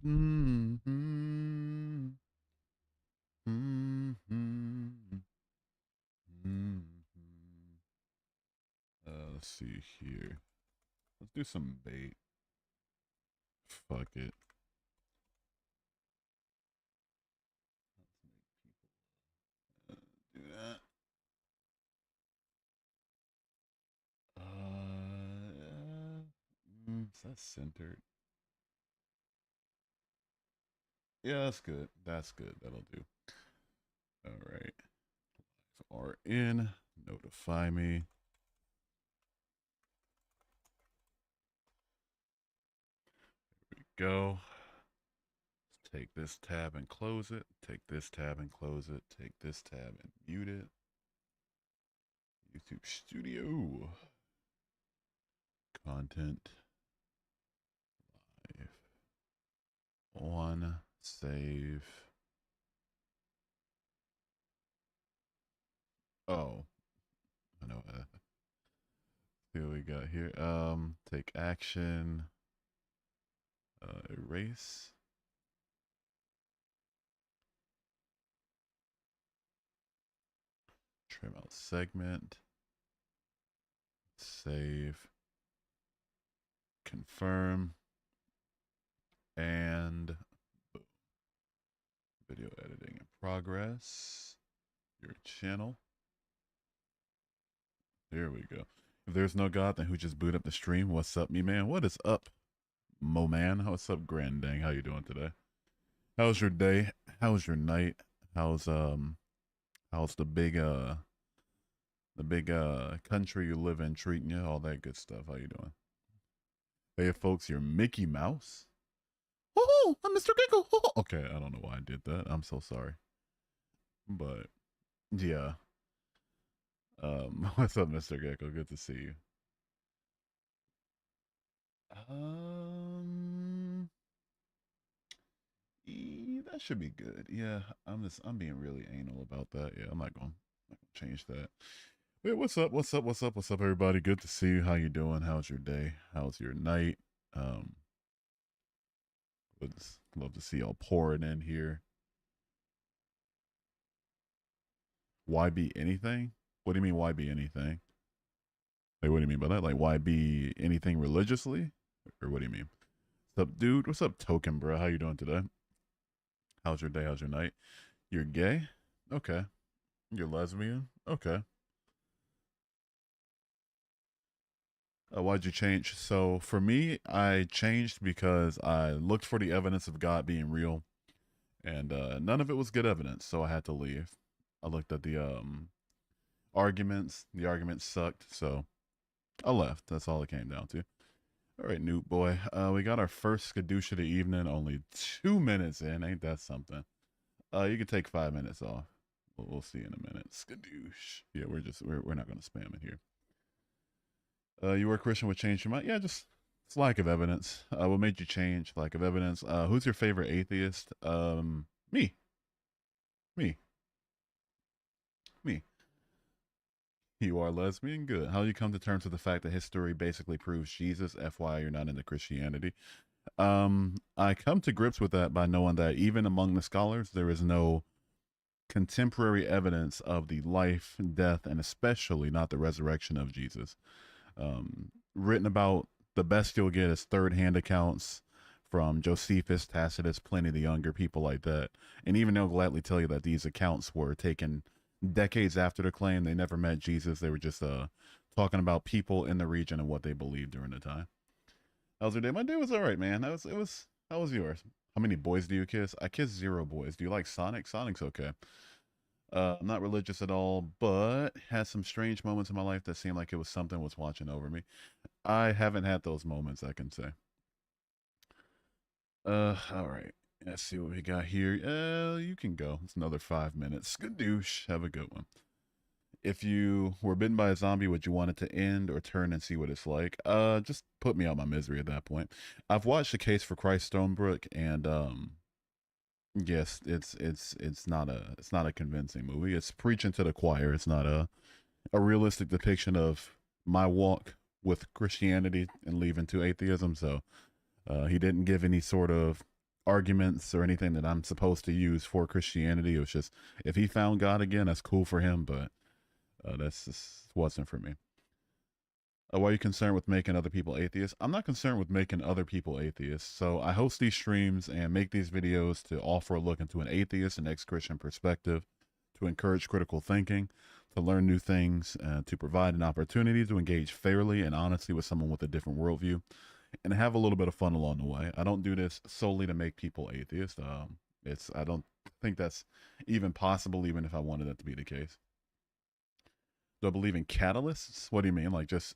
Mm-hmm. Mm-hmm. Mm-hmm. Let's see here. Let's do some bait. Fuck it. Do that. Is that centered? Yeah, that's good. That's good. That'll do. All right. Are in. Notify me. There we go. Let's take this tab and close it. Take this tab and close it. Take this tab and mute it. YouTube Studio. Content. Live. On. Save. Oh. I know. See what we got here. Take action. Erase. Trim out segment. Save. Confirm. And boom. Video editing in progress. Your channel. There we go. If there's no God, then who just boot up the stream? What's up, me man? What is up, Mo man? What's up, Grandang? How you doing today? How's your day? How's your night? How's the big country you live in treating you? All that good stuff. How you doing? Hey folks, you're Mickey Mouse. Oh, I'm Mr. Gecko. Okay, I don't know why I did that. I'm so sorry. But yeah. What's up, Mr. Gecko? Good to see you. Um, that should be good. Yeah, I'm being really anal about that. Yeah, I'm not gonna change that. Wait, what's up? What's up? What's up? What's up, everybody? Good to see you. How you doing? How's your day? How's your night? Um, would love to see y'all pouring in here. Why be anything? What do you mean? Why be anything? Like, what do you mean by that? Like, why be anything religiously, or what do you mean? What's up, dude? What's up, token, bro? How you doing today? How's your day? How's your night? You're gay? Okay. You're lesbian? Okay. Why'd you change? So for me, I changed because I looked for the evidence of God being real, and none of it was good evidence, so I had to leave. I looked at the arguments. The arguments sucked, so I left. That's all it came down to. All right, Newt boy. We got our first skadoosh of the evening. Only 2 minutes in. Ain't that something? You can take 5 minutes off. We'll see in a minute. Skadoosh. Yeah, we're not gonna spam it here. You were a Christian, would change your mind? Yeah, just it's lack of evidence. What made you change? Lack of evidence. Who's your favorite atheist? Me, me, me. You are lesbian. Good. How do you come to terms with the fact that history basically proves Jesus? FYI, you're not into Christianity. I come to grips with that by knowing that even among the scholars, there is no contemporary evidence of the life, death, and especially not the resurrection of Jesus. Written about, the best you'll get is third-hand accounts from Josephus, Tacitus, Pliny the Younger, people like that. And even they'll gladly tell you that these accounts were taken decades after the claim. They never met Jesus. They were just talking about people in the region and what they believed during the time. How was your day? My day was all right, man. How was yours? How many boys do you kiss? I kiss 0 boys. Do you like Sonic? Sonic's okay. I'm not religious at all, but had some strange moments in my life that seemed like it was something was watching over me. I haven't had those moments, I can say. All right. Let's see what we got here. You can go. It's another 5 minutes. Skadoosh. Have a good one. If you were bitten by a zombie, would you want it to end or turn and see what it's like? Just put me out my misery at that point. I've watched The Case for Christ Stonebrook, and yes, it's not a convincing movie. It's preaching to the choir. It's not a realistic depiction of my walk with Christianity and leaving to atheism. So he didn't give any sort of arguments or anything that I'm supposed to use for Christianity. It was just if he found God again, that's cool for him, but that's just wasn't for me. Why are you concerned with making other people atheists? I'm not concerned with making other people atheists. So I host these streams and make these videos to offer a look into an atheist and ex-Christian perspective, to encourage critical thinking, to learn new things, to provide an opportunity to engage fairly and honestly with someone with a different worldview, and have a little bit of fun along the way. I don't do this solely to make people atheists. I don't think that's even possible, even if I wanted that to be the case. Do I believe in catalysts? What do you mean? Like just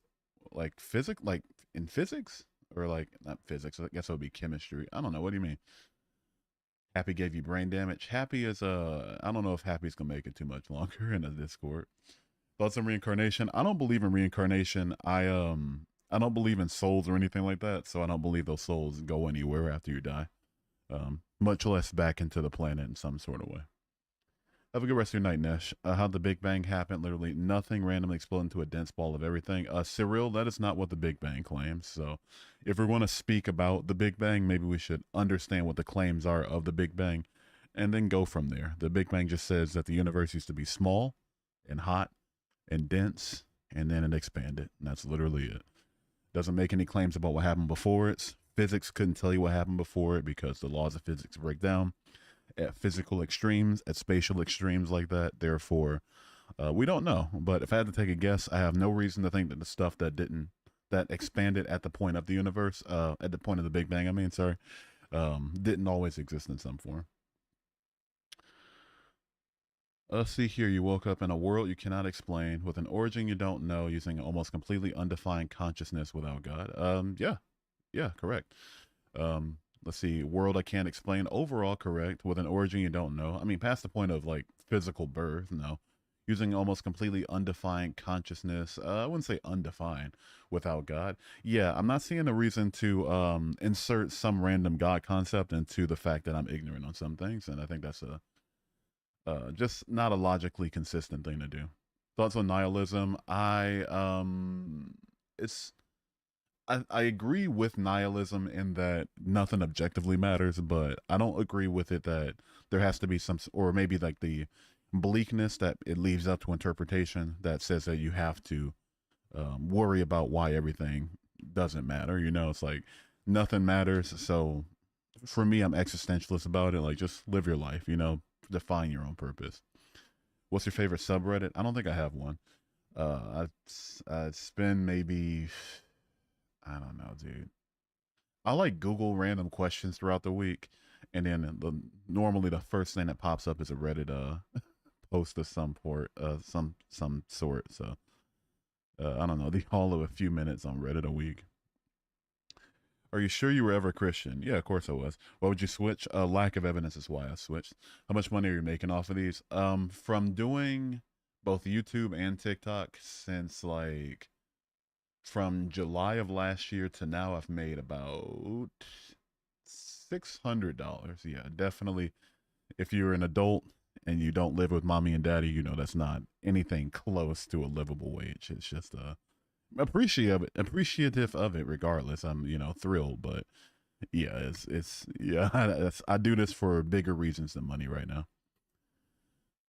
like physics, like in physics, or like not physics? I guess it would be chemistry. I don't know. What do you mean? Happy gave you brain damage. Happy is I don't know if Happy's gonna make it too much longer in the Discord. Thoughts on reincarnation? I don't believe in reincarnation. I don't believe in souls or anything like that. So I don't believe those souls go anywhere after you die. Much less back into the planet in some sort of way. Have a good rest of your night, Nesh. How'd the Big Bang happen? Literally nothing randomly exploded into a dense ball of everything. Cyril, that is not what the Big Bang claims. So if we're going to speak about the Big Bang, maybe we should understand what the claims are of the Big Bang and then go from there. The Big Bang just says that the universe used to be small and hot and dense, and then it expanded. And that's literally it. Doesn't make any claims about what happened before it. Physics couldn't tell you what happened before it because the laws of physics break down at physical extremes, at spatial extremes like that. Therefore, we don't know. But if I had to take a guess, I have no reason to think that the stuff that expanded at the point of the universe, at the point of the Big Bang, didn't always exist in some form. Let's see here. You woke up in a world you cannot explain, with an origin you don't know, using an almost completely undefined consciousness without God. Yeah, correct. Let's see, world I can't explain. Overall, correct. With an origin you don't know. I mean, past the point of like physical birth, no. Using almost completely undefined consciousness. I wouldn't say undefined, without God. Yeah, I'm not seeing a reason to insert some random God concept into the fact that I'm ignorant on some things, and I think that's a just not a logically consistent thing to do. Thoughts on nihilism? It's I agree with nihilism in that nothing objectively matters, but I don't agree with it that there has to be some, or maybe like the bleakness that it leaves up to interpretation that says that you have to worry about why everything doesn't matter. You know, it's like nothing matters. So for me, I'm existentialist about it. Like, just live your life, you know, define your own purpose. What's your favorite subreddit? I don't think I have one. I spend maybe, I don't know, dude. I like Google random questions throughout the week, and then normally the first thing that pops up is a Reddit post of some sort. So I don't know, the all of a few minutes on Reddit a week. Are you sure you were ever a Christian? Yeah, of course I was. Why would you switch? Lack of evidence is why I switched. How much money are you making off of these? From doing both YouTube and TikTok since like from July of last year to now, I've made about $600. Yeah, definitely. If you're an adult and you don't live with mommy and daddy, you know that's not anything close to a livable wage. It's just appreciative of it regardless. I'm, you know, thrilled, but yeah, it's yeah, I do this for bigger reasons than money right now.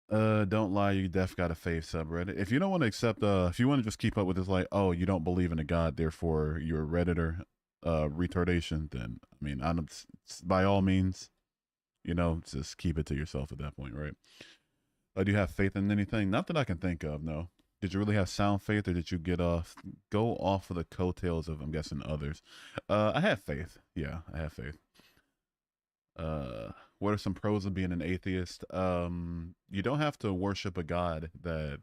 Don't lie, you def got a fave subreddit. If you don't want to accept if you want to just keep up with this, like, oh, you don't believe in a god, therefore you're a redditor retardation, then I mean, I'm by all means, you know, just keep it to yourself at that point, right? Do you have faith in anything? Not that I can think of, no. Did you really have sound faith, or did you go off of the coattails of, I'm guessing, others? I have faith. Yeah, I have faith. What are some pros of being an atheist? You don't have to worship a god that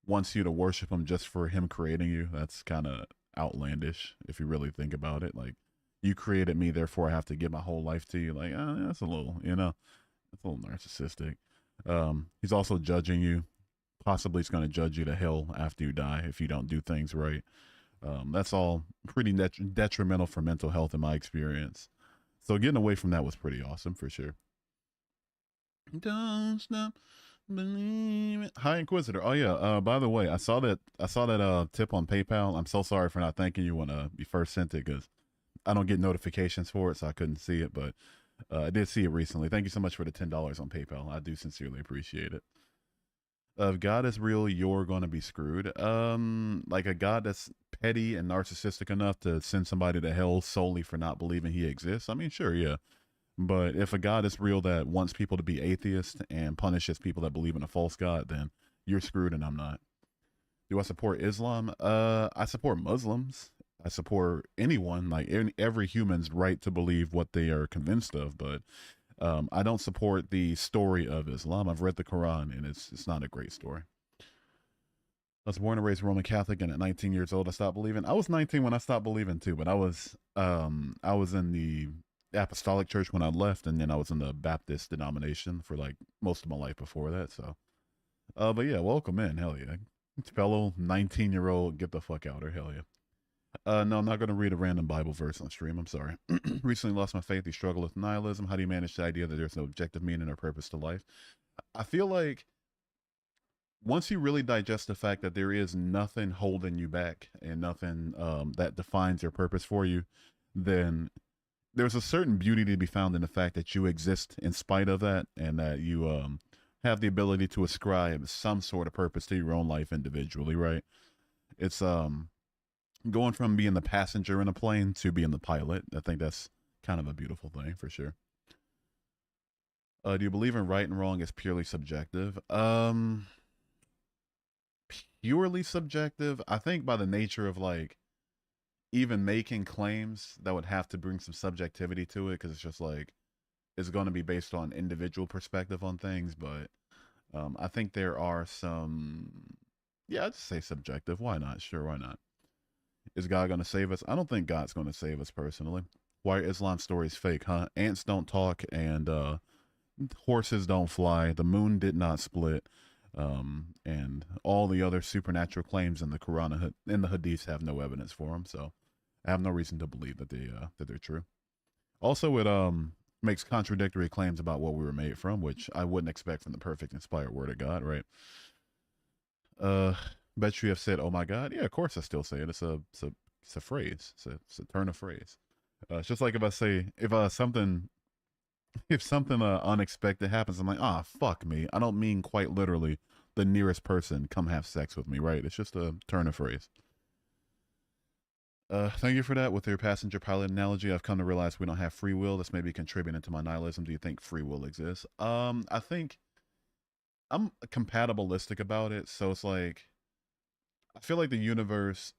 wants you to worship him just for him creating you. That's kind of outlandish if you really think about it. Like, you created me, therefore I have to give my whole life to you. Like, that's a little, you know, that's a little narcissistic. He's also judging you. Possibly he's going to judge you to hell after you die if you don't do things right. That's all pretty detrimental for mental health in my experience. So getting away from that was pretty awesome for sure. Don't stop believing. Hi, Inquisitor. Oh yeah. By the way, I saw that tip on PayPal. I'm so sorry for not thanking you when you first sent it, because I don't get notifications for it, so I couldn't see it. But I did see it recently. Thank you so much for the $10 on PayPal. I do sincerely appreciate it. If God is real, you're going to be screwed. Like a God that's petty and narcissistic enough to send somebody to hell solely for not believing he exists. I mean, sure, yeah. But if a God is real that wants people to be atheists and punishes people that believe in a false God, then you're screwed and I'm not. Do I support Islam? I support Muslims. I support anyone, like every human's right to believe what they are convinced of, but I don't support the story of Islam. I've read the Quran, and it's not a great story. I was born and raised Roman Catholic, and at 19 years old, I stopped believing. I was 19 when I stopped believing too, but I was in the Apostolic Church when I left, and then I was in the Baptist denomination for like most of my life before that. So, but yeah, welcome in. Hell yeah, fellow 19-year-old, get the fuck out, or hell yeah. No, I'm not going to read a random Bible verse on stream. I'm sorry. Recently lost my faith. You struggle with nihilism. How do you manage the idea that there's no objective meaning or purpose to life? I feel like once you really digest the fact that there is nothing holding you back and nothing that defines your purpose for you, then there's a certain beauty to be found in the fact that you exist in spite of that, and that you have the ability to ascribe some sort of purpose to your own life individually, right? It's going from being the passenger in a plane to being the pilot. I think that's kind of a beautiful thing for sure. Do you believe in right and wrong is purely subjective? Purely subjective. I think by the nature of like even making claims, that would have to bring some subjectivity to it, because it's just like it's going to be based on individual perspective on things. But I think there are some. Yeah, I'd say subjective. Why not? Sure, why not? Is God going to save us? I don't think God's going to save us personally. Why are Islam stories fake, huh? Ants don't talk, and horses don't fly. The moon did not split. And all the other supernatural claims in the Quran and the Hadiths have no evidence for them. So I have no reason to believe that they're true. Also, it makes contradictory claims about what we were made from, which I wouldn't expect from the perfect inspired word of God, right? Bet you have said, "Oh my God." Yeah, of course I still say it. It's a phrase. It's a turn of phrase. It's just like if I say if something unexpected happens, I'm like, ah, fuck me. I don't mean quite literally the nearest person come have sex with me, right? It's just a turn of phrase. Thank you for that. With your passenger pilot analogy, I've come to realize we don't have free will. This may be contributing to my nihilism. Do you think free will exists? I think I'm compatibilistic about it. So it's like I feel like the universe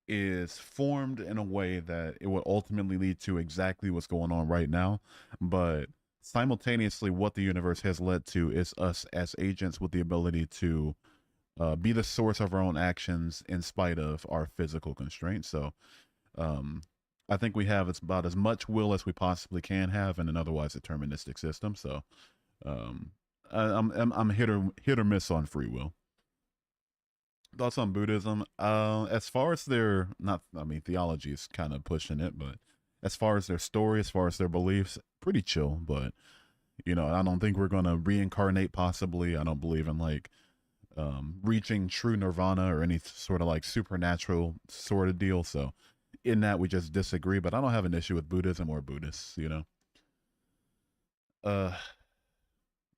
is formed in a way that it will ultimately lead to exactly what's going on right now. But simultaneously, what the universe has led to is us as agents with the ability to be the source of our own actions in spite of our physical constraints. So I think we have about as much will as we possibly can have in an otherwise deterministic system. So I'm hit or miss on free will. Thoughts on Buddhism? As far as their not, I mean, theology is kind of pushing it, but as far as their story, as far as their beliefs, pretty chill. But I don't think we're gonna reincarnate. Possibly, I don't believe in like reaching true nirvana or any sort of like supernatural sort of deal. So, in that, we just disagree. But I don't have an issue with Buddhism or Buddhists. Uh,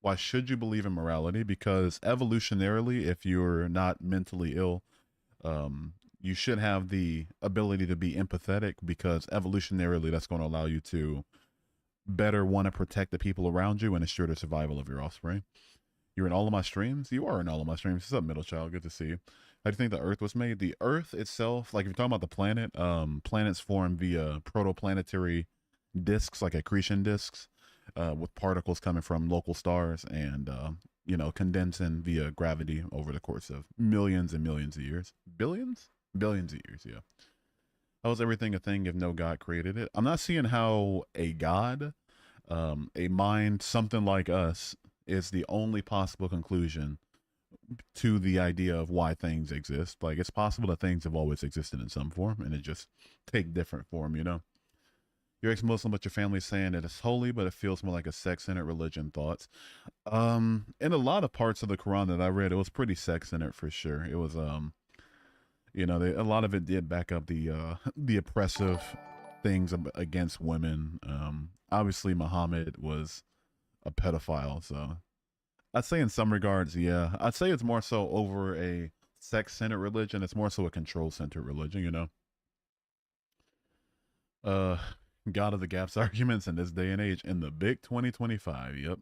why should you believe in morality? Because evolutionarily, if you're not mentally ill, you should have the ability to be empathetic, because evolutionarily that's going to allow you to better want to protect the people around you and ensure the survival of your offspring. You're in all of my streams? You are in all of my streams. What's up, middle child? Good to see you. How do you think the Earth was made? The Earth itself, like if you're talking about the planet, planets form via protoplanetary disks, like accretion disks, with particles coming from local stars and condensing via gravity over the course of millions and millions of years. Billions of years, yeah. How is everything a thing if no God created it? I'm not seeing how a God, a mind, something like us, is the only possible conclusion to the idea of why things exist. Like, it's possible that things have always existed in some form and it just take different form. You're ex-Muslim, but your family's saying that it's holy, but it feels more like a sex-centered religion. Thoughts? In a lot of parts of the Quran that I read, it was pretty sex-centered for sure. It was, a lot of it did back up the oppressive. things against women. Obviously, Muhammad was a pedophile, so I'd say in some regards, yeah. I'd say it's more so over a sex-centered religion. It's more so a control-centered religion, you know. Uh, God of the gaps arguments in this day and age in the big 2025. Yep,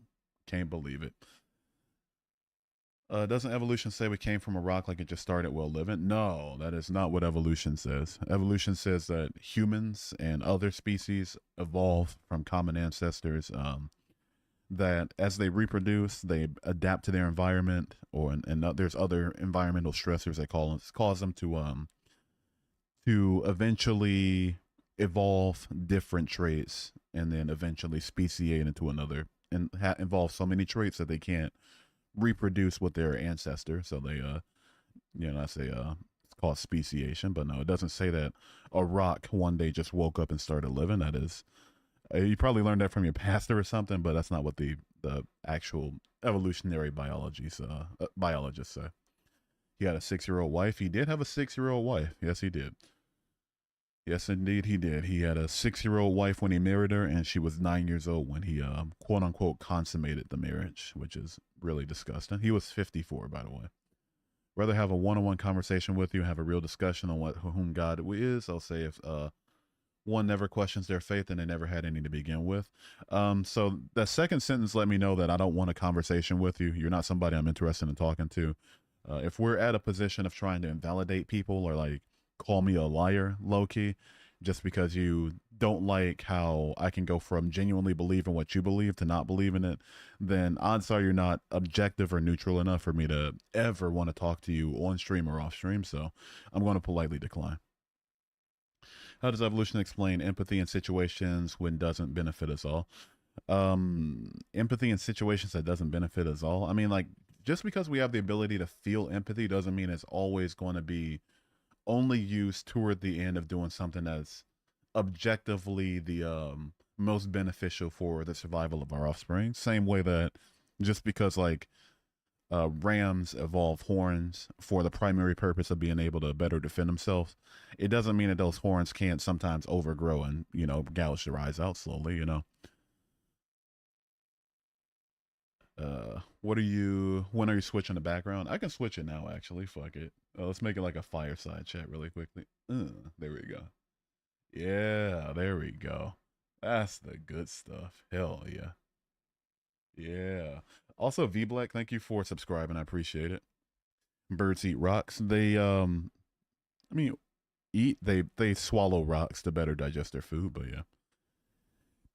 can't believe it. Doesn't evolution say we came from a rock like it just started well living? No, that is not what evolution says. Evolution says that humans and other species evolve from common ancestors. That as they reproduce, they adapt to their environment, or and there's other environmental stressors that cause them to eventually evolve different traits, and then eventually speciate into another, and involve so many traits that they can't reproduce with their ancestor. So they I say it's called speciation, but no, it doesn't say that a rock one day just woke up and started living. That is, you probably learned that from your pastor or something, but that's not what the actual evolutionary biologists say. He had a 6-year-old wife. He did have a 6-year-old wife. Yes, he did. Yes, indeed, he did. He had a 6-year-old wife when he married her, and she was 9 years old when he quote unquote consummated the marriage, which is really disgusting. He was 54, by the way. Rather have a one-on-one conversation with you, have a real discussion on whom God is. I'll say if one never questions their faith and they never had any to begin with. So the second sentence let me know that I don't want a conversation with you. You're not somebody I'm interested in talking to. If we're at a position of trying to invalidate people, or like call me a liar, low key, just because you don't like how I can go from genuinely believing what you believe to not believing it, then odds are you're not objective or neutral enough for me to ever want to talk to you on stream or off stream. So I'm going to politely decline. How does evolution explain empathy in situations when doesn't benefit us all? Empathy in situations that doesn't benefit us all. I mean, like, just because we have the ability to feel empathy doesn't mean it's always going to be only used toward the end of doing something that's objectively the most beneficial for the survival of our offspring. Same way that just because like rams evolve horns for the primary purpose of being able to better defend themselves, it doesn't mean that those horns can't sometimes overgrow and gouge their eyes out slowly. What are you? When are you switching the background? I can switch it now. Actually, fuck it. Let's make it like a fireside chat really quickly. There we go. Yeah, there we go. That's the good stuff. Hell yeah. Yeah. Also, V Black, thank you for subscribing. I appreciate it. Birds eat rocks. I mean, they swallow rocks to better digest their food. But yeah,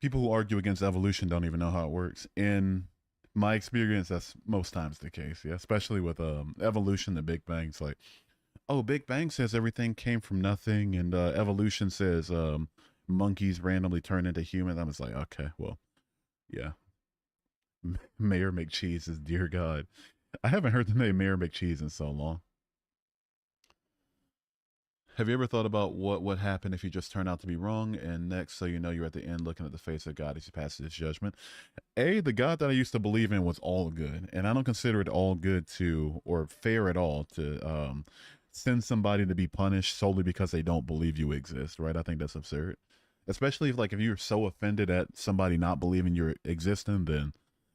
people who argue against evolution don't even know how it works. In my experience, that's most times the case. Yeah, especially with evolution, the Big Bang's like, oh, Big Bang says everything came from nothing, and evolution says monkeys randomly turn into humans. I'm just like, okay, well, yeah. Mayor McCheese is dear God. I haven't heard the name Mayor McCheese in so long. Have you ever thought about what would happen if you just turn out to be wrong, and next, so you know, you're at the end looking at the face of God as he passes his judgment? The God that I used to believe in was all good, and I don't consider it all good to, or fair at all, to send somebody to be punished solely because they don't believe you exist. Right? I think that's absurd. Especially if you're so offended at somebody not believing you're existing, then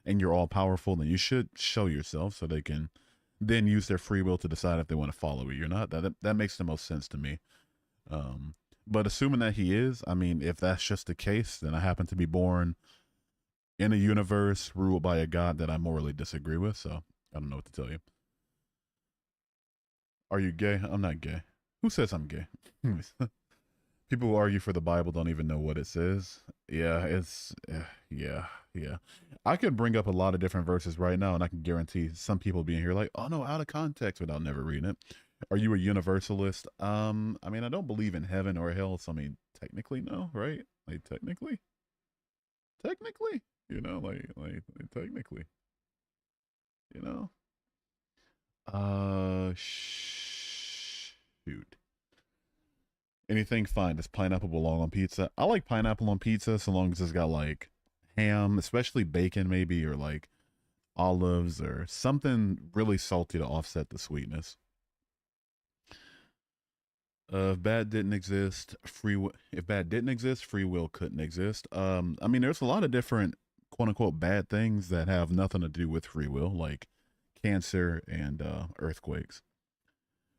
and you're all powerful, then you should show yourself so they can then use their free will to decide if they want to follow you or not. That makes the most sense to me. But assuming that he is, I mean, if that's just the case, then I happen to be born in a universe ruled by a god that I morally disagree with. So I don't know what to tell you. Are you gay? I'm not gay. Who says I'm gay? People who argue for the Bible don't even know what it says. Yeah, yeah, yeah. I could bring up a lot of different verses right now, and I can guarantee some people being here like, oh no, out of context, without never reading it. Are you a universalist? I mean, I don't believe in heaven or hell, so I mean, technically, no, right? Like technically, technically, you know. Shoot. Anything fine. Does pineapple belong on pizza? I like pineapple on pizza so long as it's got like ham, especially bacon maybe, or like olives or something really salty to offset the sweetness. If bad didn't exist, if bad didn't exist, free will couldn't exist. I mean, there's a lot of different quote unquote bad things that have nothing to do with free will, like cancer and earthquakes.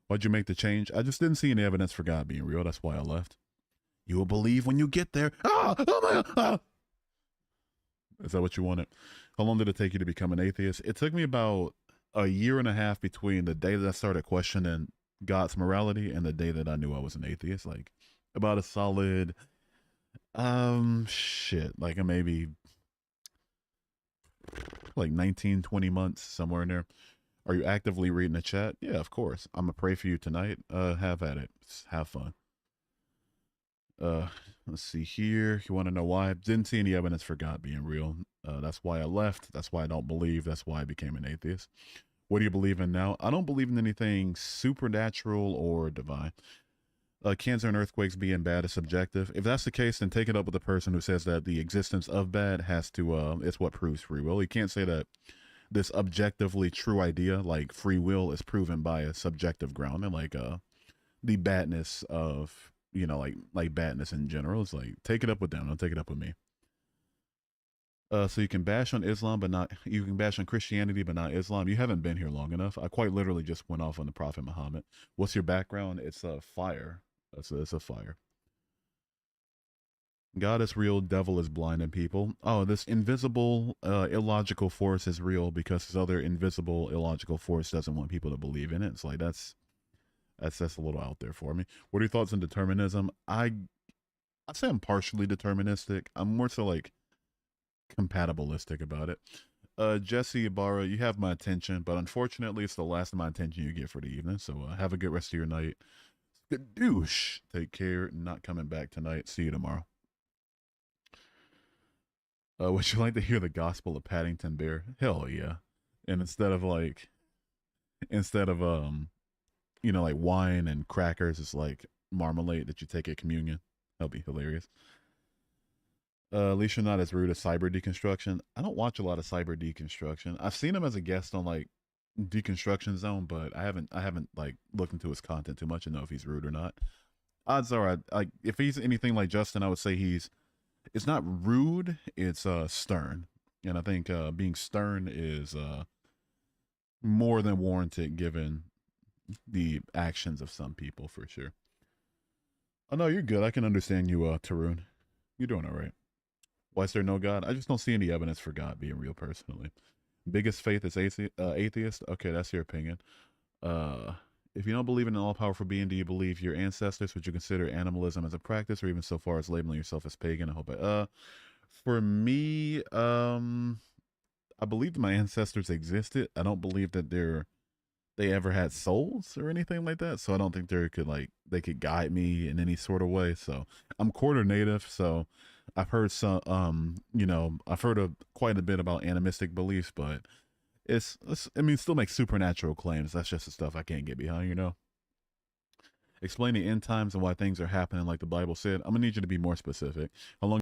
Why'd you make the change? I just didn't see any evidence for God being real. That's why I left. You will believe when you get there. Oh my God! Ah! Is that what you wanted? How long did it take you to become an atheist? It took me about a year and a half between the day that I started questioning God's morality and the day that I knew I was an atheist. Like about a solid shit, like maybe like 19, 20 months, somewhere in there. Are you actively reading the chat? Yeah, of course. I'm gonna pray for you tonight. Have at it. Have fun. Uh, let's see here. You want to know why? Didn't see any evidence for God being real. That's why I left. That's why I don't believe. That's why I became an atheist. What do you believe in now? I don't believe in anything supernatural or divine. Cancer and earthquakes being bad is subjective. If that's the case, then take it up with the person who says that the existence of bad has to, it's what proves free will. You can't say that this objectively true idea, like free will, is proven by a subjective ground. And like, the badness of, you know, like badness in general. It's like, take it up with them. Don't take it up with me. So you can bash on Islam, but not, you can bash on Christianity, but not Islam. You haven't been here long enough. I quite literally just went off on the Prophet Muhammad. What's your background? It's a fire. It's a fire. God is real. Devil is blinding people. Oh, this invisible, illogical force is real because this other invisible, illogical force doesn't want people to believe in it. It's like that's a little out there for me. What are your thoughts on determinism? I say I'm partially deterministic. I'm more so like compatibilistic about it. Jesse Ibarra, you have my attention, but unfortunately, it's the last of my attention you get for the evening. So have a good rest of your night. Good douche. Take care. Not coming back tonight. See you tomorrow. Would you like to hear the gospel of Paddington Bear? Hell yeah. And instead of like wine and crackers, it's like marmalade that you take at communion. That'll be hilarious. At least you're not as rude as cyber deconstruction. I don't watch a lot of cyber deconstruction. I've seen him as a guest on like deconstruction zone, but I haven't like looked into his content too much to know if he's rude or not. Odds are, like if he's anything like Justin, I would say it's not rude, it's stern. And I think being stern is more than warranted given the actions of some people for sure. Oh no, you're good. I can understand you, Tarun. You're doing all right. Why is there no God? I just don't see any evidence for God being real personally. Biggest faith is atheist. Okay, that's your opinion. Uh, if you don't believe in an all-powerful being, do you believe your ancestors? Would you consider animalism as a practice, or even so far as labeling yourself as pagan? I hope. For me, I believe that my ancestors existed. I don't believe that they ever had souls or anything like that. So I don't think they could guide me in any sort of way. So I'm quarter native, so I've heard some I've heard quite a bit about animistic beliefs, but I mean, still make supernatural claims. That's just the stuff I can't get behind. Explain the end times and why things are happening like the Bible said. I'm gonna need you to be more specific. How long